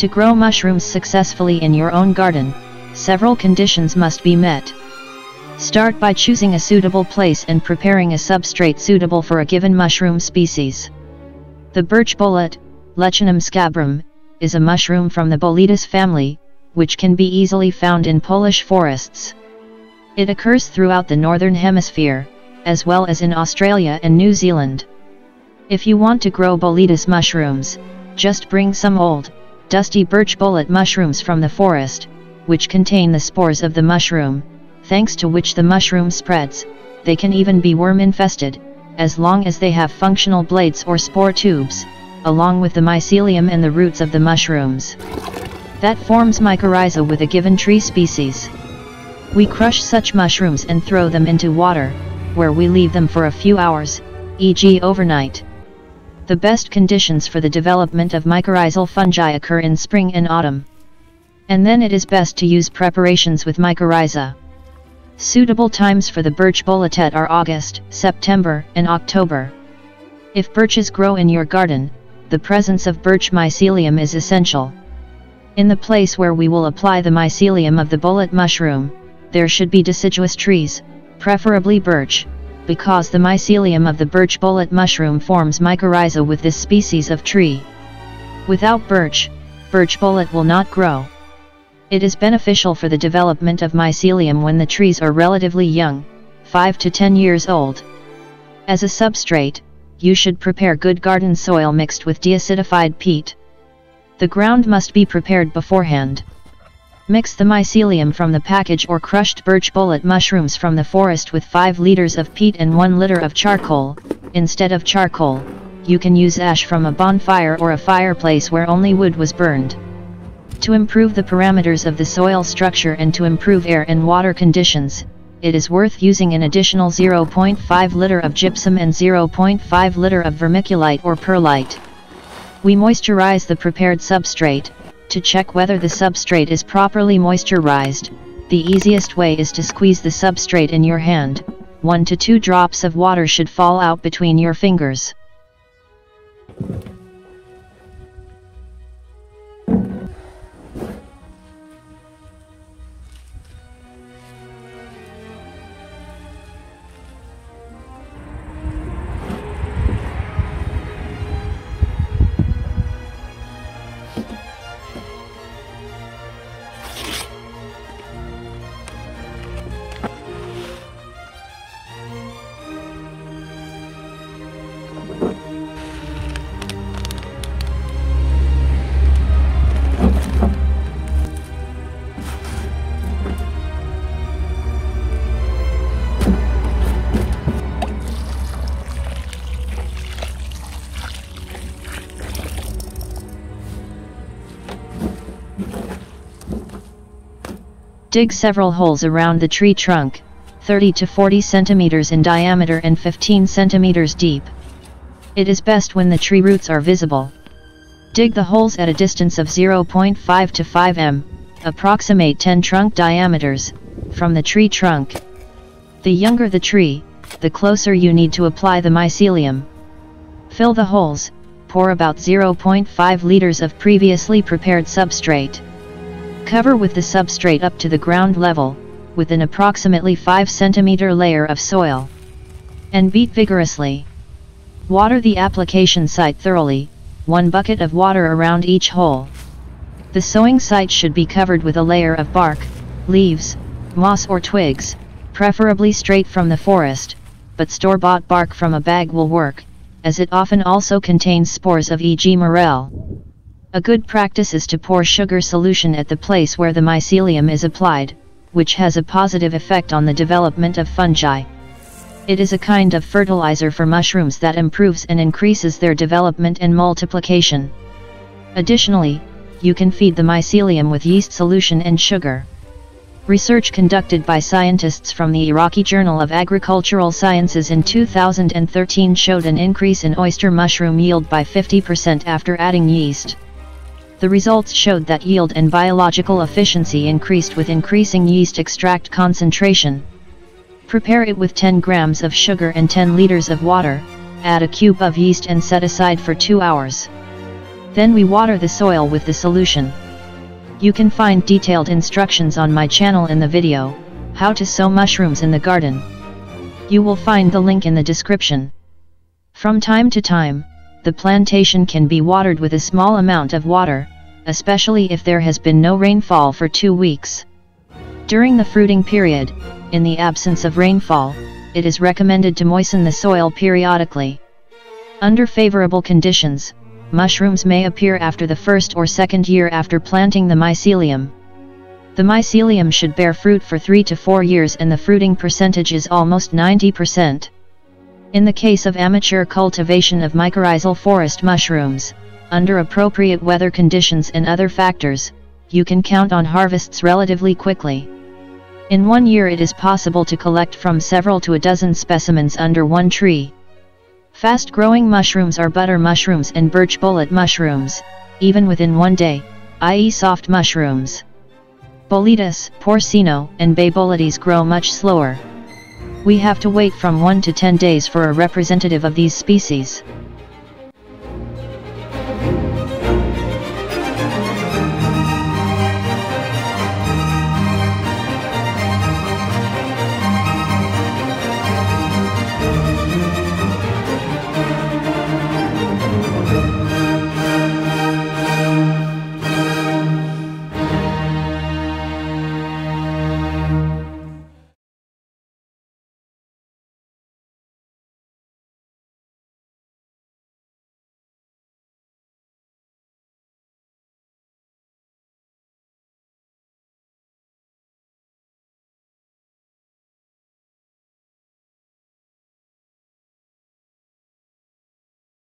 To grow mushrooms successfully in your own garden, several conditions must be met. Start by choosing a suitable place and preparing a substrate suitable for a given mushroom species. The birch bolete, Leccinum scabrum, is a mushroom from the Boletus family, which can be easily found in Polish forests. It occurs throughout the northern hemisphere, as well as in Australia and New Zealand. If you want to grow Boletus mushrooms, just bring some old, dusty birch bolete mushrooms from the forest, which contain the spores of the mushroom, thanks to which the mushroom spreads. They can even be worm-infested, as long as they have functional blades or spore tubes, along with the mycelium and the roots of the mushrooms. That forms mycorrhiza with a given tree species. We crush such mushrooms and throw them into water, where we leave them for a few hours, e.g. overnight. The best conditions for the development of mycorrhizal fungi occur in spring and autumn. And then it is best to use preparations with mycorrhiza. Suitable times for the birch bolete are August, September, and October. If birches grow in your garden, the presence of birch mycelium is essential. In the place where we will apply the mycelium of the bolete mushroom, there should be deciduous trees, preferably birch, because the mycelium of the birch bolete mushroom forms mycorrhiza with this species of tree. Without birch bolete will not grow. It is beneficial for the development of mycelium when the trees are relatively young, 5 to 10 years old. As a substrate, you should prepare good garden soil mixed with deacidified peat. The ground must be prepared beforehand. Mix the mycelium from the package or crushed birch bolete mushrooms from the forest with 5 liters of peat and 1 liter of charcoal. Instead of charcoal, you can use ash from a bonfire or a fireplace where only wood was burned. To improve the parameters of the soil structure and to improve air and water conditions, it is worth using an additional 0.5 liter of gypsum and 0.5 liter of vermiculite or perlite. We moisturize the prepared substrate. To check whether the substrate is properly moisturized, the easiest way is to squeeze the substrate in your hand. 1 to 2 drops of water should fall out between your fingers. Dig several holes around the tree trunk, 30 to 40 centimeters in diameter and 15 centimeters deep. It is best when the tree roots are visible. Dig the holes at a distance of 0.5 to 5 m, approximate 10 trunk diameters, from the tree trunk. The younger the tree, the closer you need to apply the mycelium. Fill the holes, pour about 0.5 liters of previously prepared substrate. Cover with the substrate up to the ground level, with an approximately 5 cm layer of soil. And beat vigorously. Water the application site thoroughly, 1 bucket of water around each hole. The sowing site should be covered with a layer of bark, leaves, moss or twigs, preferably straight from the forest, but store-bought bark from a bag will work, as it often also contains spores of e.g. morel. A good practice is to pour sugar solution at the place where the mycelium is applied, which has a positive effect on the development of fungi. It is a kind of fertilizer for mushrooms that improves and increases their development and multiplication. Additionally, you can feed the mycelium with yeast solution and sugar. Research conducted by scientists from the Iraqi Journal of Agricultural Sciences in 2013 showed an increase in oyster mushroom yield by 50% after adding yeast. The results showed that yield and biological efficiency increased with increasing yeast extract concentration. Prepare it with 10 grams of sugar and 10 liters of water, add a cube of yeast and set aside for 2 hours. Then we water the soil with the solution. You can find detailed instructions on my channel in the video, How to Sow Mushrooms in the Garden. You will find the link in the description. From time to time, the plantation can be watered with a small amount of water, especially if there has been no rainfall for 2 weeks. During the fruiting period, in the absence of rainfall, it is recommended to moisten the soil periodically. Under favorable conditions, mushrooms may appear after the first or second year after planting the mycelium. The mycelium should bear fruit for 3 to 4 years and the fruiting percentage is almost 90%. In the case of amateur cultivation of mycorrhizal forest mushrooms, under appropriate weather conditions and other factors, you can count on harvests relatively quickly. In 1 year it is possible to collect from several to a dozen specimens under one tree. Fast-growing mushrooms are butter mushrooms and birch bolete mushrooms, even within 1 day, i.e. soft mushrooms. Boletus, porcino, and bay boletes grow much slower. We have to wait from 1 to 10 days for a representative of these species.